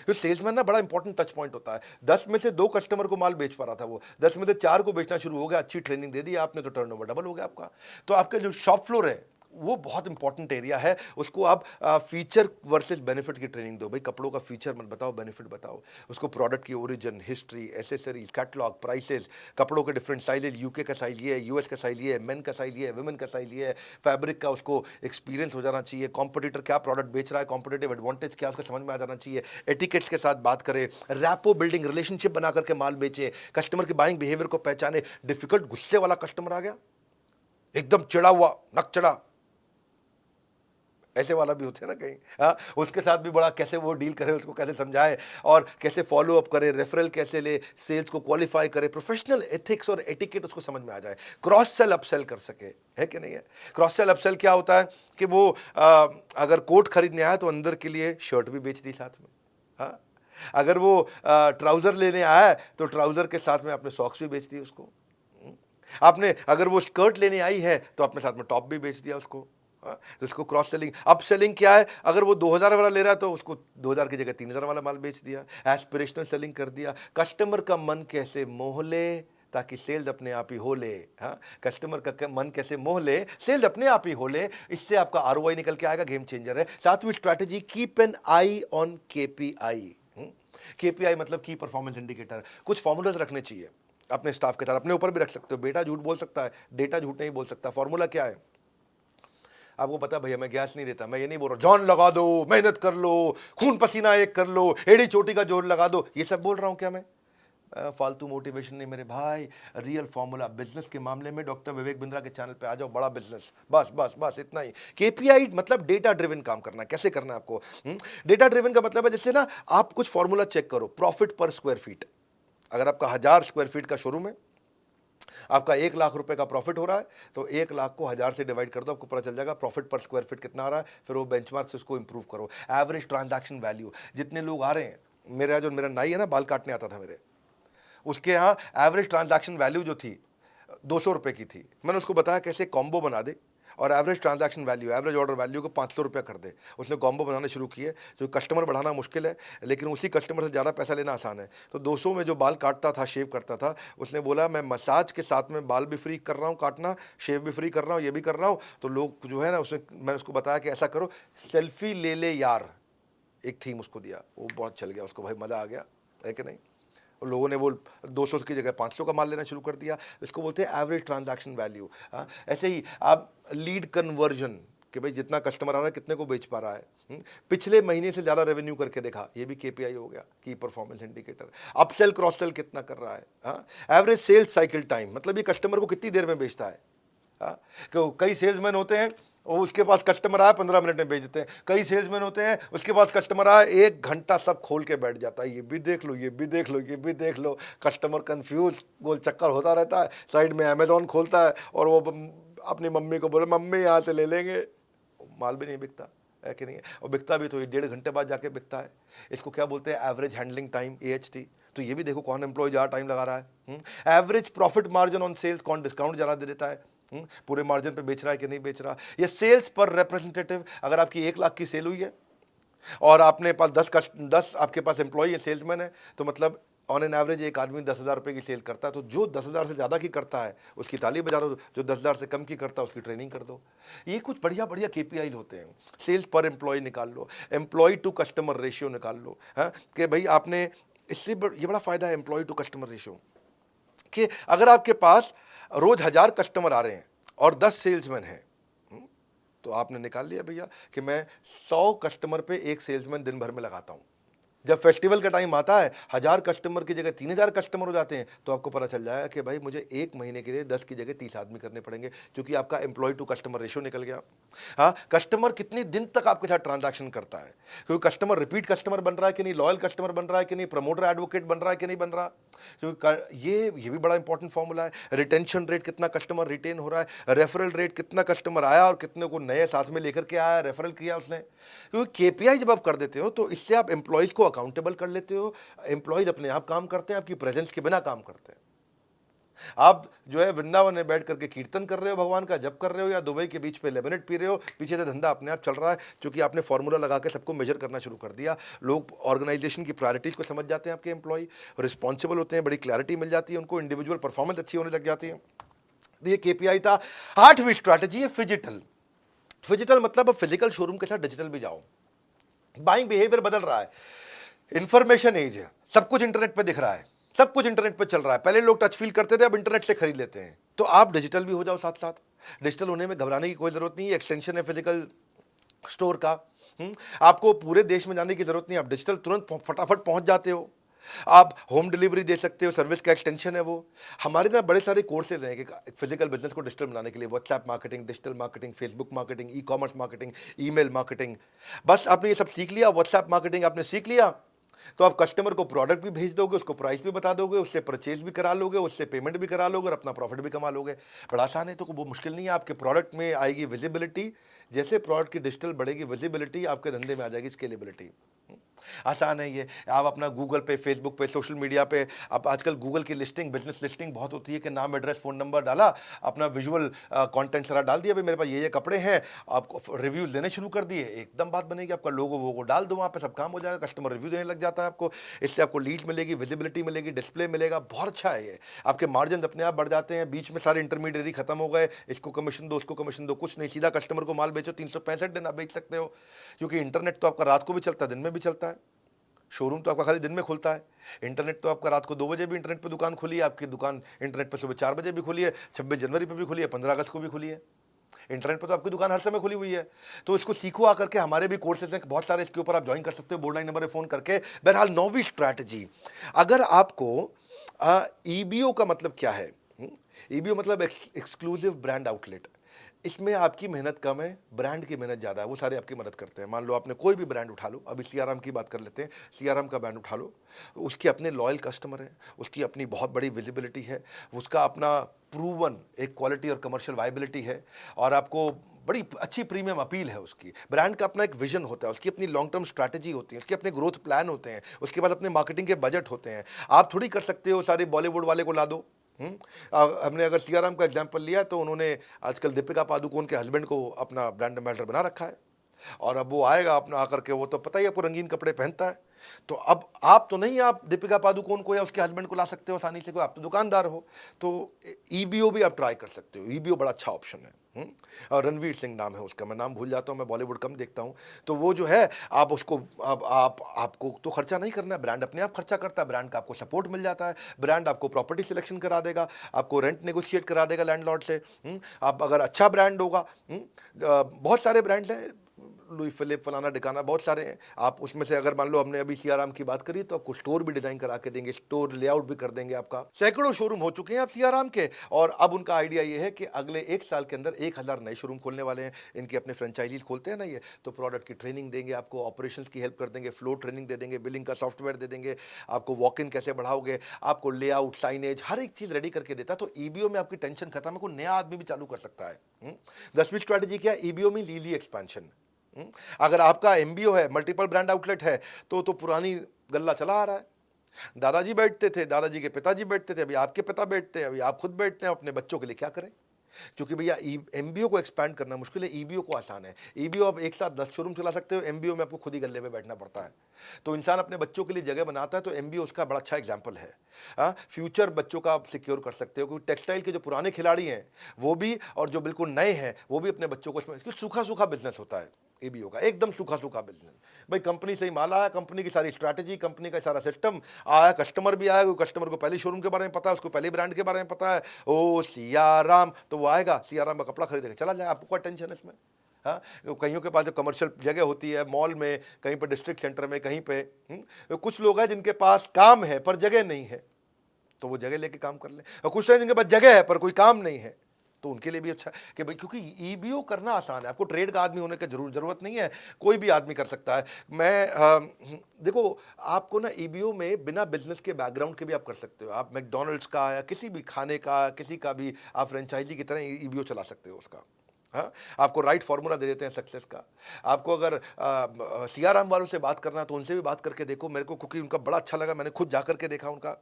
तो सेल्समैन ना बड़ा इंपॉर्टेंट टच पॉइंट होता है। 10 में से 2 कस्टमर को माल बेच पा रहा था, वो 10 में से 4 को बेचना शुरू हो गया। अच्छी ट्रेनिंग दे दी आपने तो टर्नओवर डबल हो गया आपका। तो आपका जो शॉप फ्लोर है वो बहुत इंपॉर्टेंट एरिया है। उसको आप फीचर वर्सेस बेनिफिट की ट्रेनिंग दो। भाई कपड़ों का फीचर मत बताओ, बेनिफिट बताओ उसको। प्रोडक्ट की origin, history, accessories, catalogue, prices, कपड़ों के डिफरेंट साइजेज, यूके का साइज ये है, यूएस का साइज ये है, मेन का साइज ये है, वुमेन का साइज ये है, फैब्रिक का उसको एक्सपीरियंस हो जाना चाहिए। कॉम्पिटिटर क्या प्रोडक्ट बेच रहा है, कॉम्पिटिटिव एडवांटेज क्या, उसको समझ में आ जाना चाहिए। एटिकेट्स के साथ बात करें, रैपो बिल्डिंग, रिलेशनशिप बना करके माल बेचे, कस्टमर के बाइंग बिहेवियर को पहचाने। डिफिकल्ट गुस्से वाला कस्टमर आ गया, एकदम चिड़ा हुआ, नक चढ़ा, ऐसे वाला भी होते हैं ना कहीं, हाँ, उसके साथ भी बड़ा कैसे वो डील करे, उसको कैसे समझाए और कैसे फॉलो अप करे, रेफरल कैसे ले, सेल्स को क्वालिफाई करे, प्रोफेशनल एथिक्स और एटिकेट उसको समझ में आ जाए, क्रॉस सेल अपसेल कर सके, है कि नहीं है। क्रॉस सेल अपसेल क्या होता है कि वो अगर कोट खरीदने आया तो अंदर के लिए शर्ट भी बेच दी साथ में, हाँ, अगर वो ट्राउजर लेने आया है तो ट्राउजर के साथ में अपने सॉक्स भी बेच दिए उसको, आपने अगर वो स्कर्ट लेने आई है तो अपने साथ में टॉप भी बेच दिया उसको, हाँ, तो इसको क्रॉस सेलिंग। अप सेलिंग क्या है, अगर वो 2000 वाला ले रहा है तो उसको 2000 की जगह 3000 वाला माल बेच दिया। एस्पिरेशनल सेलिंग कर दिया, कस्टमर का मन कैसे मोह ले ताकि सेल्स अपने आप ही हो ले, हाँ, कस्टमर का मन कैसे मोह ले सेल्स अपने आप ही हो ले, इससे आपका आरओआई निकल के आएगा, गेम चेंजर है। सातवीं strategy, keep an I on KPI. KPI मतलब की परफॉर्मेंस इंडिकेटर। कुछ फॉर्मूलाज रखने चाहिए अपने स्टाफ के साथ, अपने ऊपर भी रख सकते हो। बेटा झूठ बोल सकता है, डेटा झूठ नहीं बोल सकता। फॉर्मूला क्या है आपको पता है, भैया मैं गैस नहीं देता, मैं ये नहीं बोल रहा जॉन लगा दो, मेहनत कर लो, खून पसीना एक कर लो, एड़ी चोटी का जोर लगा दो, ये सब बोल रहा हूं क्या मैं? फालतू मोटिवेशन नहीं मेरे भाई, रियल फॉर्मूला। बिजनेस के मामले में डॉक्टर विवेक बिंद्रा के चैनल पे आ जाओ, बड़ा बिजनेस, बस बस बस इतना ही। केपीआई मतलब डेटा ड्रिवन काम करना। कैसे करना है आपको? डेटा ड्रिवन का मतलब है जैसे ना आप कुछ फॉर्मूला चेक करो, प्रॉफिट पर स्क्वायर फीट। अगर आपका 1000 स्क्वायर फीट का शोरूम है, आपका 1 लाख रुपए का प्रॉफिट हो रहा है, तो 1 लाख को 1000 से डिवाइड कर दो, आपको पता चल जाएगा प्रॉफिट पर स्क्वायर फीट कितना आ रहा है। फिर वो बेंचमार्क से उसको इंप्रूव करो। एवरेज ट्रांजैक्शन वैल्यू, जितने लोग आ रहे हैं, मेरा नाई है ना, बाल काटने आता था मेरे, उसके यहाँ एवरेज ट्रांजैक्शन वैल्यू जो थी 200 रुपए की थी। मैंने उसको बताया कैसे कॉम्बो बना दे और average transaction value, average order value को 500 रुपये कर दे। उसने कॉम्बो बनाना शुरू किए। जो कस्टमर बढ़ाना मुश्किल है, लेकिन उसी कस्टमर से ज़्यादा पैसा लेना आसान है। तो 200 में जो बाल काटता था, शेव करता था, उसने बोला मैं मसाज के साथ में बाल भी फ्री कर रहा हूँ काटना, शेव भी फ्री कर रहा हूँ, ये भी कर रहा हूँ। तो लोग जो है ना, मैंने उसको बताया कि ऐसा करो, सेल्फी ले ले यार, एक थीम उसको दिया, वो बहुत चल गया उसको, भाई मज़ा आ गया, है कि नहीं। लोगों ने वो 200 की जगह 500 का माल लेना शुरू कर दिया। इसको बोलते हैं एवरेज ट्रांजैक्शन वैल्यू। हाँ, ऐसे ही आप लीड कन्वर्जन, कि भाई जितना कस्टमर आ रहा है कितने को बेच पा रहा है, पिछले महीने से ज़्यादा रेवेन्यू करके देखा, ये भी केपीआई हो गया, की performance indicator. Upsell cross sell कितना कर रहा है, हाँ, एवरेज सेल्स साइकिल टाइम, मतलब ये कस्टमर को कितनी देर में बेचता है। हाँ, कई सेल्समैन होते हैं वो, उसके पास कस्टमर आया 15 मिनट में बेच देते हैं। कई सेल्समैन होते हैं उसके पास कस्टमर आया 1 घंटा सब खोल के बैठ जाता है, ये भी देख लो, ये भी देख लो, ये भी देख लो। कस्टमर कंफ्यूज, गोल चक्कर होता रहता है। साइड में अमेजोन खोलता है और वो अपनी मम्मी को बोले मम्मी यहाँ से ले लेंगे, माल भी नहीं बिकता, है कि नहीं है। और बिकता भी तो ये 1.5 घंटे बाद जाके बिकता है। इसको क्या बोलते हैं, एवरेज हैंडलिंग टाइम, AHT। तो ये भी देखो कौन एम्प्लॉय ज़्यादा टाइम लगा रहा है। Average profit margin on sales, कौन डिस्काउंट ज़्यादा दे देता है, पूरे मार्जिन पे बेच रहा है कि नहीं बेच रहा। ये सेल्स पर रिप्रेजेंटेटिव, अगर आपकी 1 लाख की सेल हुई है और आपने पास 10 आपके पास एम्प्लॉय है, सेल्समैन है, तो मतलब ऑन एन एवरेज एक आदमी 10,000 रुपये की सेल करता है। तो जो 10,000 से ज़्यादा की करता है उसकी ताली बजा दो, जो 10,000 से कम की करता है उसकी ट्रेनिंग कर दो। ये कुछ बढ़िया बढ़िया KPIs होते हैं। सेल्स पर एम्प्लॉय निकाल लो, एम्प्लॉय टू कस्टमर रेशियो निकाल लो, हाँ, कि भाई आपने इससे ये बड़ा फायदा है एम्प्लॉय टू कस्टमर रेशियो, कि अगर आपके पास रोज 1000 कस्टमर आ रहे हैं और 10 सेल्समैन हैं, तो आपने निकाल लिया भैया कि मैं 100 कस्टमर पे एक सेल्समैन दिन भर में लगाता हूं। जब फेस्टिवल का टाइम आता है 1000 कस्टमर की जगह 3000 कस्टमर हो जाते हैं, तो आपको पता चल जाएगा कि भाई मुझे 1 महीने के लिए 10 की जगह 30 आदमी करने पड़ेंगे, क्योंकि आपका एम्प्लॉय टू कस्टमर रेशियो निकल गया। हाँ, कस्टमर कितने दिन तक आपके साथ ट्रांजैक्शन करता है, क्योंकि कस्टमर रिपीट कस्टमर बन रहा है कि नहीं, लॉयल कस्टमर बन रहा है कि नहीं, प्रमोटर एडवोकेट बन रहा है कि नहीं बन रहा। क्योंकि ये भी बड़ा इंपॉर्टेंट फॉर्मूला है। रिटेंशन रेट, कितना कस्टमर रिटेन हो रहा है। रेफरल रेट, कितना कस्टमर आया और कितने को नए साथ में लेकर के आया, रेफरल किया उसने। क्योंकि KPI जब आप कर देते हो तो इससे आप एम्प्लॉयज को अकाउंटेबल कर लेते हो। एम्प्लॉयज अपने आप काम करते हैं, आपकी प्रेजेंस के बिना काम करते हैं। आप जो है वृंदावन में बैठ करके कीर्तन कर रहे हो, भगवान का जप कर रहे हो, या दुबई के बीच पे लेमनेड पी रहे हो, पीछे से धंधा अपने आप चल रहा है, क्योंकि आपने फॉर्मूला लगा के सबको मेजर करना शुरू कर दिया। लोग ऑर्गेनाइजेशन की प्रायोरिटीज को समझ जाते हैं, आपके एम्प्लॉय रिस्पॉन्सिबल होते हैं, बड़ी क्लैरिटी मिल जाती है उनको, इंडिविजुअल परफॉर्मेंस अच्छी होने लग जाती है। तो ये KPI था। 8वीं स्ट्रैटेजी है फिजिटल। फिजिटल मतलब फिजिकल शोरूम के साथ डिजिटल भी जाओ। बाइंग बिहेवियर बदल रहा है, इंफॉर्मेशन एज है, सब कुछ इंटरनेट पे दिख रहा है, सब कुछ इंटरनेट पे चल रहा है। पहले लोग टच फील करते थे, अब इंटरनेट से खरीद लेते हैं। तो आप डिजिटल भी हो जाओ साथ साथ। डिजिटल होने में घबराने की कोई जरूरत नहीं है, एक्सटेंशन है फिजिकल स्टोर का। आपको पूरे देश में जाने की जरूरत नहीं, आप डिजिटल तुरंत फटाफट पहुंच जाते हो। आप होम डिलीवरी दे सकते हो, सर्विस का एक्सटेंशन है वो। हमारे ना बड़े सारे कोर्सेज हैं कि फिजिकल बिजनेस को डिजिटल बनाने के लिए, WhatsApp marketing, digital marketing, Facebook marketing, e commerce marketing, email marketing. बस आपने ये सब सीख लिया, व्हाट्सएप मार्केटिंग आपने सीख लिया, तो आप कस्टमर को प्रोडक्ट भी भेज दोगे, उसको प्राइस भी बता दोगे, उससे परचेज भी करा लोगे, उससे पेमेंट भी करा लोगे और अपना प्रॉफिट भी कमा लोगे। बड़ा आसान है, तो वो मुश्किल नहीं है। आपके प्रोडक्ट में आएगी विजिबिलिटी, जैसे प्रोडक्ट की डिजिटल बढ़ेगी विजिबिलिटी, आपके धंधे में आ जाएगी स्केलेबिलिटी। आसान है ये। आप अपना गूगल पे, फेसबुक पे, सोशल मीडिया पे, आप आजकल गूगल की लिस्टिंग, बिजनेस लिस्टिंग बहुत होती है कि नाम, एड्रेस, फ़ोन नंबर डाला, अपना विजुअल कंटेंट सारा डाल दिया, भाई मेरे पास ये कपड़े हैं, आपको रिव्यूज़ देने शुरू कर दिए, एकदम बात बनेगी। आपका लोगो वो डाल दो वहाँ पे, सब काम हो जाएगा, कस्टमर रिव्यू देने लग जाता है आपको। इससे आपको लीड मिलेगी, विजिबिलिटी मिलेगी, डिस्प्ले मिलेगा, बहुत अच्छा है ये। आपके मार्जिन अपने आप बढ़ जाते हैं, बीच में सारे इंटरमीडिएटरी खत्म हो गए, इसको कमीशन दो, उसको कमीशन दो, कुछ नहीं, सीधा कस्टमर को माल बेचो, 365 दिन आप बेच सकते हो, क्योंकि इंटरनेट तो आपका रात को भी चलता है, दिन में भी चलता है। शोरूम तो आपका खाली दिन में खुलता है, इंटरनेट तो आपका रात को 2 बजे भी इंटरनेट पे दुकान खुली है, आपकी दुकान इंटरनेट पे सुबह 4 बजे भी खुली है, 26 जनवरी पे भी खुली है, 15 अगस्त को भी खुली है। इंटरनेट पे तो आपकी दुकान हर समय खुली हुई है। तो इसको सीखो आकर के, हमारे भी कोर्सेज हैं बहुत सारे, इसके ऊपर आप ज्वाइन कर सकते हो बोर्ड लाइन नंबर पे फ़ोन करके। बहरहाल, नौवीं स्ट्रैटेजी, अगर आपको ईबीओ का मतलब क्या है? ईबीओ मतलब एक्सक्लूसिव ब्रांड आउटलेट। इसमें आपकी मेहनत कम है, ब्रांड की मेहनत ज़्यादा है, वो सारे आपकी मदद करते हैं। मान लो आपने कोई भी ब्रांड उठा लो, अभी सीआरएम की बात कर लेते हैं, सीआरएम का ब्रांड उठा लो, उसके अपने लॉयल कस्टमर हैं, उसकी अपनी बहुत बड़ी विजिबिलिटी है, उसका अपना प्रूवन एक क्वालिटी और कमर्शियल वायबिलिटी है, और आपको बड़ी अच्छी प्रीमियम अपील है उसकी। ब्रांड का अपना एक विजन होता है, उसकी अपनी लॉन्ग टर्म स्ट्रैटेजी होती है, उसके अपने ग्रोथ प्लान होते हैं, उसके बाद अपने मार्केटिंग के बजट होते हैं। आप थोड़ी कर सकते हो सारे बॉलीवुड वाले को ला दो। हमने अगर सीआरएम का एग्जांपल लिया, तो उन्होंने आजकल दीपिका पादुकोण के हस्बैंड को अपना ब्रांड एम्बेसडर बना रखा है, और अब वो आएगा अपना आकर के, वो तो पता ही आपको रंगीन कपड़े पहनता है। तो अब आप तो नहीं, आप दीपिका पादुकोण को या उसके हस्बैंड को ला सकते हो आसानी से, कोई, आप तो दुकानदार हो। तो ईबीओ भी आप ट्राई कर सकते हो, ईबीओ बड़ा अच्छा ऑप्शन है। और रणवीर सिंह नाम है उसका, मैं नाम भूल जाता हूँ, मैं बॉलीवुड कम देखता हूँ। तो वो जो है, आप उसको, आपको तो खर्चा नहीं करना है, ब्रांड अपने आप खर्चा करता है, ब्रांड का आपको सपोर्ट मिल जाता है, ब्रांड आपको प्रॉपर्टी सिलेक्शन करा देगा, आपको रेंट नेगोशिएट करा देगा लैंडलॉर्ड से। आप अगर अच्छा ब्रांड होगा, बहुत सारे ब्रांड्स हैं, लुई फिलिप, फलाना डिकाना, बहुत सारे हैं। आप उसमें से अगर मान लो, हमने अभी सीआरएम की बात करी, तो आपको स्टोर भी डिजाइन करा के देंगे, स्टोर लेआउट भी कर देंगे आपका। सैकड़ों शोरूम हो चुके हैं आप सीआरएम के, और अब उनका आइडिया ये है कि अगले 1 साल के अंदर 1000 नए शोरूम खोलने वाले हैं। इनके अपने फ्रेंचाइजीज खोलते हैं ना ये, तो प्रोडक्ट की ट्रेनिंग देंगे आपको, ऑपरेशंस की हेल्प कर देंगे, फ्लो ट्रेनिंग दे देंगे, बिलिंग का सॉफ्टवेयर दे देंगे, आपको वॉक इन कैसे बढ़ाओगे, आपको लेआउट, साइनेज, हर एक चीज रेडी करके देता है। तो ईबीओ में आपकी टेंशन खत्म है, कोई नया आदमी भी चालू कर सकता है। 10वीं स्ट्रैटेजी क्या है? EBO means easy expansion. अगर आपका एमबीओ है, मल्टीपल ब्रांड आउटलेट है, तो पुरानी गल्ला चला आ रहा है। दादाजी बैठते थे, दादाजी के पिताजी बैठते थे, अभी आपके पिता बैठते हैं, अभी आप खुद बैठते हैं, अपने बच्चों के लिए क्या करें? क्योंकि भैया एमबीओ को एक्सपैंड करना मुश्किल है, ईबीओ को आसान है। ईबीओ आप एक साथ 10 शोरूम चला सकते हो, एमबीओ में आपको खुद ही गल्ले पे बैठना पड़ता है। तो इंसान अपने बच्चों के लिए जगह बनाता है, तो एमबीओ उसका बड़ा अच्छा एग्जाम्पल है। फ्यूचर बच्चों का आप सिक्योर कर सकते हो, क्योंकि टेक्सटाइल के जो पुराने खिलाड़ी हैं वो भी, और जो बिल्कुल नए हैं वो भी अपने बच्चों को, सूखा सूखा बिजनेस होता है ईबीओ का, एकदम सूखा सूखा बिजनेस। भाई कंपनी से ही माल आया, कंपनी की सारी स्ट्रैटेजी, कंपनी का सारा सिस्टम आया, कस्टमर भी आया, कस्टमर को पहले शोरूम के बारे में पता है, उसको पहले ब्रांड के बारे में पता है, ओ सियाराम, तो वो आएगा, सियाराम का कपड़ा खरीदेगा, चला जाए, आपको क्या टेंशन है इसमें? हाँ, कईयों के पास जो कमर्शियल जगह होती है, मॉल में, कहीं पर डिस्ट्रिक्ट सेंटर में, कहीं पे, कुछ लोग हैं जिनके पास काम है पर जगह नहीं है, तो वो जगह लेके काम कर ले, और कुछ लोग जिनके पास जगह है पर कोई काम नहीं है, तो उनके लिए भी अच्छा है कि भाई, क्योंकि ईबीओ करना आसान है, आपको ट्रेड का आदमी होने की जरूरत नहीं है, कोई भी आदमी कर सकता है। देखो, आपको ना ईबीओ में बिना बिजनेस के बैकग्राउंड के भी आप कर सकते हो। आप मैकडोनल्ड्स का या किसी भी खाने का, किसी का भी आप फ्रेंचाइजी की तरह ईबीओ चला सकते हो उसका। हाँ, आपको राइट फार्मूला दे देते हैं सक्सेस का। आपको अगर सीआरएम वालों से बात करना, तो उनसे भी बात करके देखो, मेरे को क्योंकि उनका बड़ा अच्छा लगा, मैंने खुद जाकर के देखा उनका।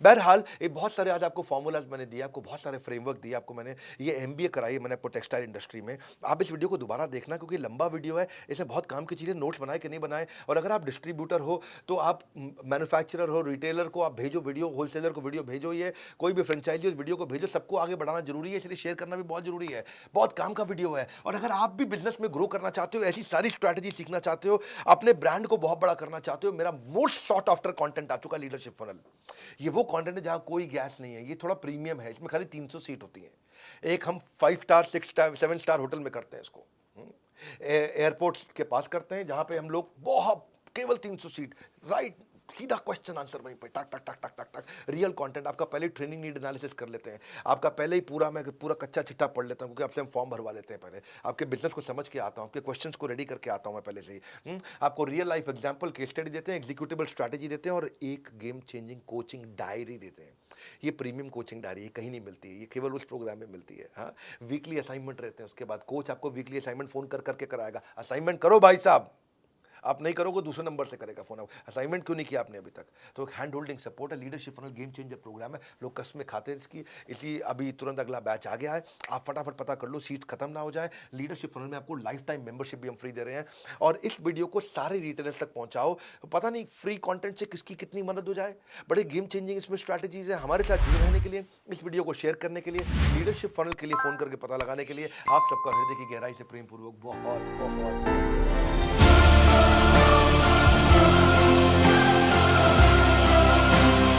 बहरहाल, ये बहुत सारे आज आपको फॉर्मूलाज मैंने दिए, आपको बहुत सारे फ्रेमवर्क दिए, आपको मैंने ये एमबीए कराई मैंने आपको टेक्सटाइल इंडस्ट्री में। आप इस वीडियो को दोबारा देखना, क्योंकि लंबा वीडियो है, इसमें बहुत काम की चीज़ें, नोट्स बनाए कि नहीं बनाए। और अगर आप डिस्ट्रीब्यूटर हो, तो आप मैन्युफैक्चरर हो, रिटेलर को आप भेजो वीडियो, होलसेलर को वीडियो भेजो, ये कोई भी फ्रेंचाइजी वीडियो को भेजो, सबको आगे बढ़ाना जरूरी है, इसलिए शेयर करना भी बहुत जरूरी है। बहुत काम का वीडियो है। और अगर आप भी बिजनेस में ग्रो करना चाहते हो, ऐसी सारी स्ट्रैटेजी सीखना चाहते हो, अपने ब्रांड को बहुत बड़ा करना चाहते हो, मेरा मोस्ट सॉट आफ्टर कंटेंट आ चुका, लीडरशिप फनल। ये वो कंटेंट है जहां कोई गैस नहीं है, ये थोड़ा प्रीमियम है, इसमें खाली 300 सीट होती है। एक हम 5 स्टार, 6 स्टार, 7 स्टार होटल में करते हैं इसको, एयरपोर्ट्स के पास करते हैं, जहां पे हम लोग बहुत, केवल 300 सीट, राइट सीधा क्वेश्चन आंसर वहीं पे टक टक टक टक टक टक, रियल कंटेंट। आपका पहले ट्रेनिंग नीड एनालिसिस कर लेते हैं, आपका पहले ही मैं पूरा कच्चा चिट्ठा पढ़ लेता हूँ, क्योंकि आपसे हम फॉर्म भरवा लेते हैं पहले। आपके बिजनेस को समझ के आता हूँ, आपके क्वेश्चंस को रेडी करके आता हूँ मैं पहले से ही। आपको real life example, case study देते हैं, एग्जीक्यूटिबल स्ट्रैटेजी देते हैं, और एक गेम चेंजिंग कोचिंग डायरी देते हैं। ये प्रीमियम कोचिंग डायरी है, कहीं नहीं मिलती है, ये केवल उस प्रोग्राम में मिलती है। हाँ, वीकली असाइनमेंट रहते हैं, उसके बाद कोच आपको वीकली असाइनमेंट फोन कर करके कराएगा, असाइनमेंट करो भाई साहब। आप नहीं करोगे दूसरे नंबर से करेगा फोन। असाइनमेंट क्यों नहीं किया आपने अभी तक? तो एक हैंड होल्डिंग सपोर्ट है, leadership funnel game changer program है, लोग कसमें खाते हैं इसकी। इसी अभी तुरंत अगला बैच आ गया है, आप फटाफट पता कर लो, सीट खत्म ना हो जाए। लीडरशिप फनल में आपको लाइफ टाइम मेंबरशिप भी हम फ्री दे रहे हैं। और इस वीडियो को सारे रिटेलर्स तक पहुंचाओ, पता नहीं फ्री कंटेंट से किसकी कितनी मदद हो जाए। बड़े गेम चेंजिंग इसमें स्ट्रैटेजीज है। हमारे साथ जुड़े रहने के लिए, इस वीडियो को शेयर करने के लिए, लीडरशिप फनल के लिए फोन करके पता लगाने के लिए आप सबका हृदय की गहराई से प्रेम पूर्वक बहुत बहुत